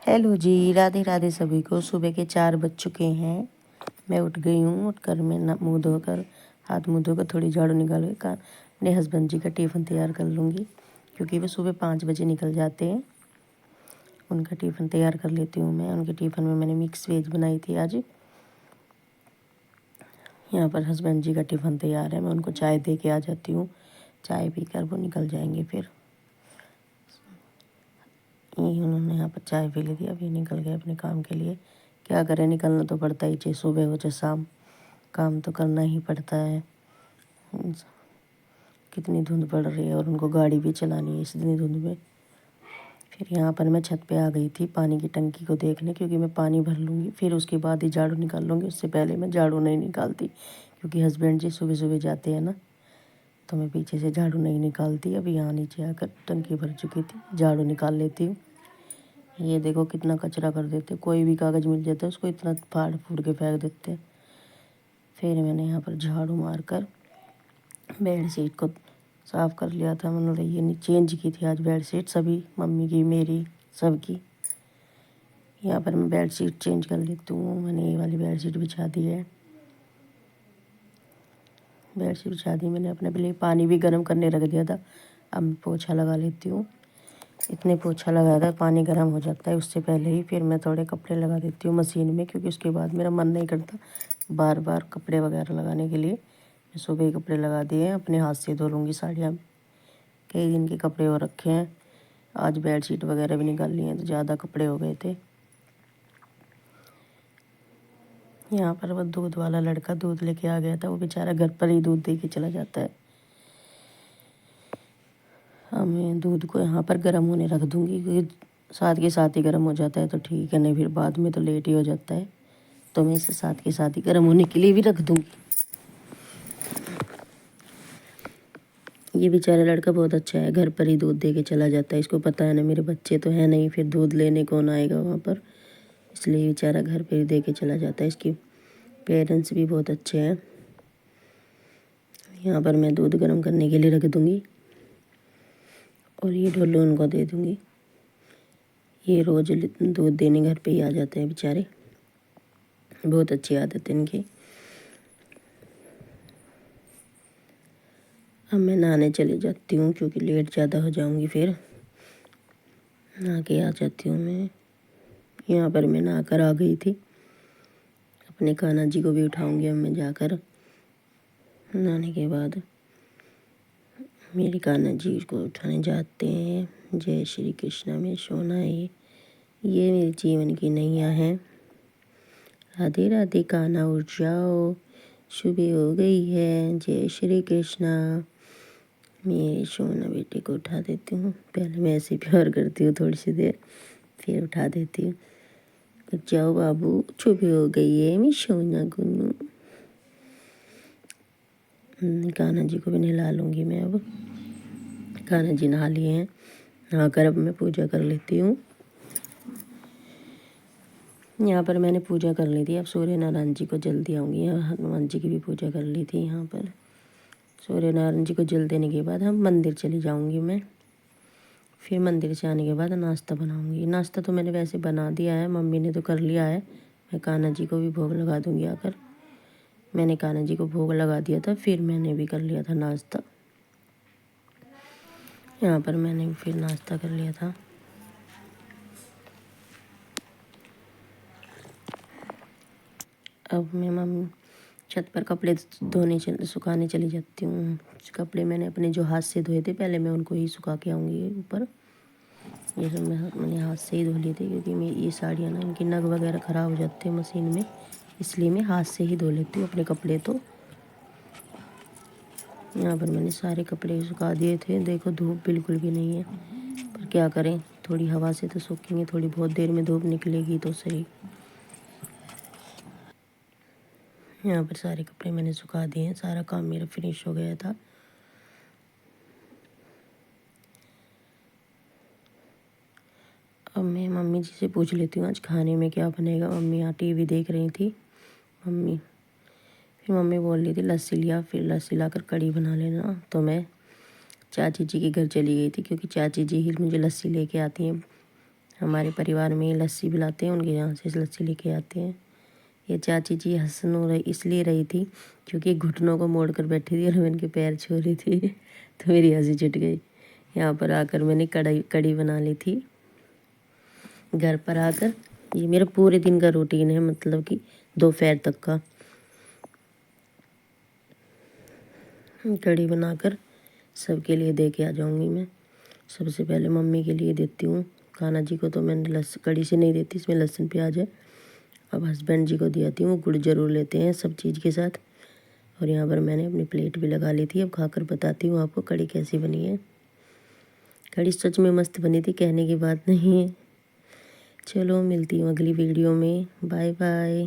Hello जी, राधे राधे सभी को। सुबह के 4 बज चुके हैं। मैं उठ गई हूँ। उठकर मैं मुँह धोकर हाथ मुँह धोकर थोड़ी झाड़ू निकाल कर अपने हस्बैंड जी का टिफ़िन तैयार कर लूँगी, क्योंकि वो सुबह 5 बजे निकल जाते हैं। उनका टिफ़िन तैयार कर लेती हूँ मैं। उनके टिफ़िन में मैंने मिक्स वेज बनाई थी आज। यहाँ पर हस्बैंड जी का टिफ़िन तैयार है। मैं उनको चाय दे के आ जाती हूँ। चाय पीकर वो निकल जाएंगे। फिर ये उन्होंने यहाँ पर चाय पी ली थी, अब ये निकल गए अपने काम के लिए। क्या करें, निकलना तो पड़ता ही, चाहे सुबह हो चाहे शाम, काम तो करना ही पड़ता है। कितनी धुंध पड़ रही है और उनको गाड़ी भी चलानी है इतनी धुंध में। फिर यहाँ पर मैं छत पे आ गई थी पानी की टंकी को देखने, क्योंकि मैं पानी भर लूँगी फिर उसके बाद ही झाड़ू निकाल लूँगी। उससे पहले मैं झाड़ू नहीं निकालती, क्योंकि हस्बैंड जी सुबह सुबह जाते हैं ना, तो मैं पीछे से झाड़ू नहीं निकालती। अब यहाँ नीचे आकर टंकी भर चुकी थी, झाड़ू निकाल लेती हूँ। ये देखो कितना कचरा कर देते, कोई भी कागज़ मिल जाता है उसको इतना फाड़ फूड़ के फेंक देते। फिर मैंने यहाँ पर झाड़ू मारकर बेड शीट को साफ़ कर लिया था। मैंने ये चेंज की थी आज बेड शीट, सभी, मम्मी की, मेरी, सबकी। यहाँ पर मैं बेड शीट चेंज कर लेती हूँ। मैंने ये वाली बेड शीट बिछा दी है। बेड शीट बिछा दी मैंने, अपने लिए पानी भी गर्म करने रख दिया था। अब मैं पोछा लगा लेती हूँ। इतने पोछा लगाया था, पानी गर्म हो जाता है उससे पहले ही। फिर मैं थोड़े कपड़े लगा देती हूँ मशीन में, क्योंकि उसके बाद मेरा मन नहीं करता बार बार कपड़े वगैरह लगाने के लिए। मैं सुबह ही कपड़े लगा दिए हैं, अपने हाथ से धो लूँगी साड़ियाँ। कई दिन के कपड़े हो रखे हैं। आज बेडशीट वगैरह भी निकाल लिए हैं तो ज़्यादा कपड़े हो गए थे। यहाँ पर वो दूध वाला लड़का दूध लेके आ गया था। वो बेचारा घर पर ही दूध दे के चला जाता है। मैं दूध को यहाँ पर गर्म होने रख दूँगी, क्योंकि साथ के साथ ही गर्म हो जाता है तो ठीक है, नहीं फिर बाद में तो लेट ही हो जाता है। तो मैं इसे साथ के साथ ही गर्म होने के लिए भी रख दूँगी। ये बेचारा लड़का बहुत अच्छा है, घर पर ही दूध दे के चला जाता है। इसको पता है ना मेरे बच्चे तो हैं नहीं, फिर दूध लेने कौन आएगा वहाँ पर, इसलिए बेचारा घर पर ही दे के चला जाता है। इसकी पेरेंट्स भी बहुत अच्छे हैं। यहाँ पर मैं दूध गर्म करने के लिए रख दूँगी और ये ढोलो उनको दे दूँगी। ये रोज़ दूध देने घर पे ही आ जाते हैं बेचारे, बहुत अच्छी आदत है इनकी। अब मैं नहाने चली जाती हूँ, क्योंकि लेट ज़्यादा हो जाऊँगी। फिर नहा के आ जाती हूँ मैं। यहाँ पर मैं नहा कर आ गई थी। अपने कान्हा जी को भी उठाऊँगी अब मैं जाकर। नहाने के बाद मेरी कान्हा जी को उठाने जाते हैं। जय श्री कृष्णा में सोना है, ये मेरे जीवन की नैया है। राधे राधे कान्हा उठ जाओ, सुबह हो गई है। जय श्री कृष्णा। मेरे सोना बेटे को उठा देती हूँ। पहले मैं ऐसे प्यार करती हूँ थोड़ी सी देर, फिर उठा देती हूँ। उठ जाओ बाबू, सुबह हो गई है, मैं सोना गुन्नू। कान्हा जी को भी नहला लूँगी मैं अब। कान्हा जी नहा लिए हैं। नहाकर अब मैं पूजा कर लेती हूँ। यहाँ पर मैंने पूजा कर ली थी। अब सूर्य नारायण जी को जल्दी आऊँगी। यहाँ हनुमान जी की भी पूजा कर ली थी। यहाँ पर सूर्य नारायण जी को जल देने के बाद हम मंदिर चली जाऊँगी मैं। फिर मंदिर से आने के बाद नाश्ता बनाऊँगी। नाश्ता तो मैंने वैसे बना दिया है, मम्मी ने तो कर लिया है। मैं कान्हा जी को भी भोग लगा दूँगी आकर। मैंने कान्हा जी को भोग लगा दिया था, फिर मैंने भी कर लिया था नाश्ता। यहाँ पर मैंने फिर नाश्ता कर लिया था। अब मैं मम्मी छत पर कपड़े धोने सुखाने चली जाती हूँ। कपड़े मैंने अपने जो हाथ से धोए थे पहले, मैं उनको ही सुखा के आऊँगी ऊपर। ये सब मैंने हाथ से ही धो लिए थे, क्योंकि मैं ये साड़ियाँ ना, इनकी नग वगैरह ख़राब हो जाते हैं मशीन में, इसलिए मैं हाथ से ही धो लेती हूँ अपने कपड़े। तो यहाँ पर मैंने सारे कपड़े सुखा दिए थे। देखो धूप बिल्कुल भी नहीं है, पर क्या करें, थोड़ी हवा से तो सूखेंगे। थोड़ी बहुत देर में धूप निकलेगी तो सही। यहाँ पर सारे कपड़े मैंने सुखा दिए हैं। सारा काम मेरा फिनिश हो गया था। अब मैं मम्मी जी से पूछ लेती हूँ आज खाने में क्या बनेगा। मम्मी यहाँ टीवी देख रही थी। फिर मम्मी बोल रही थी लस्सी लिया, फिर लस्सी लाकर कढ़ी बना लेना। तो मैं चाची जी के घर चली गई थी, क्योंकि चाची जी ही मुझे लस्सी लेके आती हैं हमारे परिवार में लस्सी पिलाते हैं, उनके यहाँ से लस्सी लेके आते हैं। ये चाची जी इसलिए रही थी क्योंकि घुटनों को मोड़ कर बैठी थी और मैं इनके पैर छू रही थी तो मेरी हंसी छूट गई। यहाँ पर आकर मैंने कड़ी बना ली थी। घर पर आकर ये मेरा पूरे दिन का रूटीन है, मतलब कि दोपहर तक का। कड़ी बनाकर सबके लिए दे के आ जाऊँगी मैं। सबसे पहले मम्मी के लिए देती हूँ, कान्हा जी को तो मैंने कड़ी से नहीं देती, इसमें लहसुन प्याज है। अब हस्बैंड जी को दियाती हूँ, गुड़ जरूर लेते हैं सब चीज़ के साथ। और यहाँ पर मैंने अपनी प्लेट भी लगा ली थी। अब खाकर बताती हूँ आपको कड़ी कैसी बनी है। कड़ी सच में मस्त बनी थी, कहने की बात नहीं है। चलो मिलती हूँ अगली वीडियो में। Bye bye.